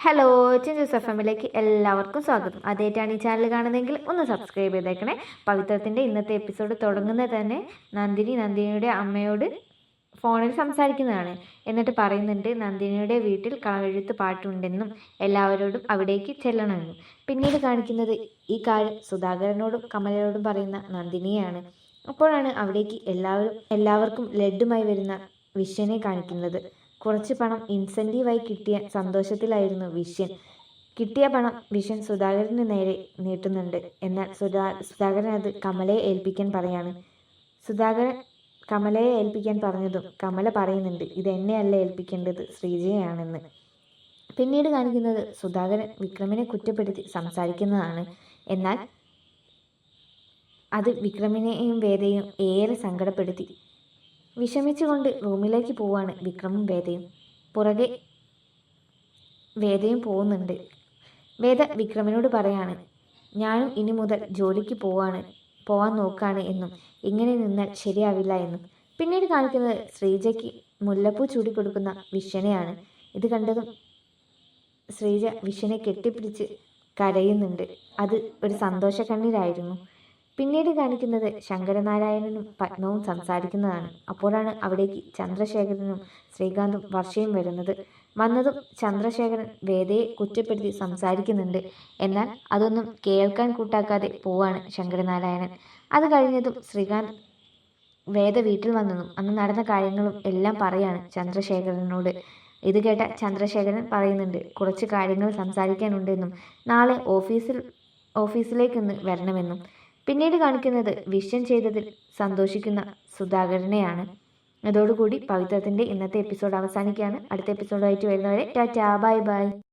Hello, Chinchu's F എമ്മിലേക്ക് എല്ലാവർക്കും സ്വാഗതം. ആദ്യമായിട്ടാണ് ഈ ചാനൽ കാണുന്നതെങ്കിൽ ഒന്ന് സബ്സ്ക്രൈബ് ചെയ്തേക്കണേ. പവിത്രത്തിൻ്റെ ഇന്നത്തെ എപ്പിസോഡ് തുടങ്ങുന്നത് തന്നെ നന്ദിനിയുടെ അമ്മയോട് ഫോണിൽ സംസാരിക്കുന്നതാണ്. എന്നിട്ട് പറയുന്നുണ്ട് നന്ദിനിയുടെ വീട്ടിൽ കളവെഴുത്ത് പാട്ടുണ്ടെന്നും എല്ലാവരോടും അവിടേക്ക് ചെല്ലണമെന്നും. പിന്നീട് കാണിക്കുന്നത് ഈ കാര്യം സുധാകരനോടും കമലയോടും പറയുന്ന നന്ദിനിയാണ്. അപ്പോഴാണ് അവിടേക്ക് എല്ലാവർക്കും ലഡ്ഡുമായി വരുന്ന വിശ്വനെ കാണിക്കുന്നത്. കുറച്ച് പണം ഇൻസെൻറ്റീവായി കിട്ടിയ സന്തോഷത്തിലായിരുന്നു വിശ്വൻ. കിട്ടിയ പണം വിശ്വൻ സുധാകരന് നേരെ നീട്ടുന്നുണ്ട്. എന്നാൽ സുധാകരൻ അത് കമലയെ ഏൽപ്പിക്കാൻ പറയാണ്. സുധാകരൻ കമലയെ ഏൽപ്പിക്കാൻ പറഞ്ഞതും കമല പറയുന്നുണ്ട് ഇത് എന്നെയല്ല ഏൽപ്പിക്കേണ്ടത്, ശ്രീജയെയാണെന്ന്. പിന്നീട് കാണിക്കുന്നത് സുധാകരൻ വിക്രമിനെ കുറ്റപ്പെടുത്തി സംസാരിക്കുന്നതാണ്. എന്നാൽ അത് വിക്രമിനെയും വേദയും ഏറെ സങ്കടപ്പെടുത്തി. വിഷമിച്ചുകൊണ്ട് റൂമിലേക്ക് പോവാണ് വിക്രമും വേദയും. പുറകെ വേദയും പോകുന്നുണ്ട്. വേദ വിക്രമിനോട് പറയാണ് ഞാനും ഇനി മുതൽ ജോലിക്ക് പോവാൻ നോക്കാണ് എന്നും ഇങ്ങനെ നിന്നാൽ ശരിയാവില്ല എന്നും. പിന്നീട് കാണിക്കുന്നത് ശ്രീജയ്ക്ക് മുല്ലപ്പൂ ചൂടിക്കൊടുക്കുന്ന വിശ്വനെയാണ്. ഇത് കണ്ടതും ശ്രീജ വിശ്വനെ കെട്ടിപ്പിടിച്ച് കരയുന്നുണ്ട്. അത് ഒരു സന്തോഷ കണ്ണീരായിരുന്നു. പിന്നീട് കാണിക്കുന്നത് ശങ്കരനാരായണനും പത്മവും സംസാരിക്കുന്നതാണ്. അപ്പോഴാണ് അവിടേക്ക് ചന്ദ്രശേഖരനും ശ്രീകാന്തും വർഷയും വരുന്നത്. വന്നതും ചന്ദ്രശേഖരൻ വേദയെ കുറ്റപ്പെടുത്തി സംസാരിക്കുന്നുണ്ട്. എന്നാൽ അതൊന്നും കേൾക്കാൻ കൂട്ടാക്കാതെ പോവാണ് ശങ്കരനാരായണൻ. അത് കഴിഞ്ഞതും ശ്രീകാന്ത് വേദ വീട്ടിൽ വന്നതും അന്ന് നടന്ന കാര്യങ്ങളും എല്ലാം പറയാണ് ചന്ദ്രശേഖരനോട്. ഇത് കേട്ട ചന്ദ്രശേഖരൻ പറയുന്നുണ്ട് കുറച്ച് കാര്യങ്ങൾ സംസാരിക്കാനുണ്ടെന്നും നാളെ ഓഫീസിലേക്കൊന്ന് വരണമെന്നും. പിന്നീട് കാണിക്കുന്നത് വിശ്വൻ ചെയ്തതിൽ സന്തോഷിക്കുന്ന സുധാകരനെയാണ്. അതോടുകൂടി പവിത്രത്തിൻ്റെ ഇന്നത്തെ എപ്പിസോഡ് അവസാനിക്കുകയാണ്. അടുത്ത എപ്പിസോഡായിട്ട് വരുന്നവരെ ടാറ്റാ, ബൈ ബൈ.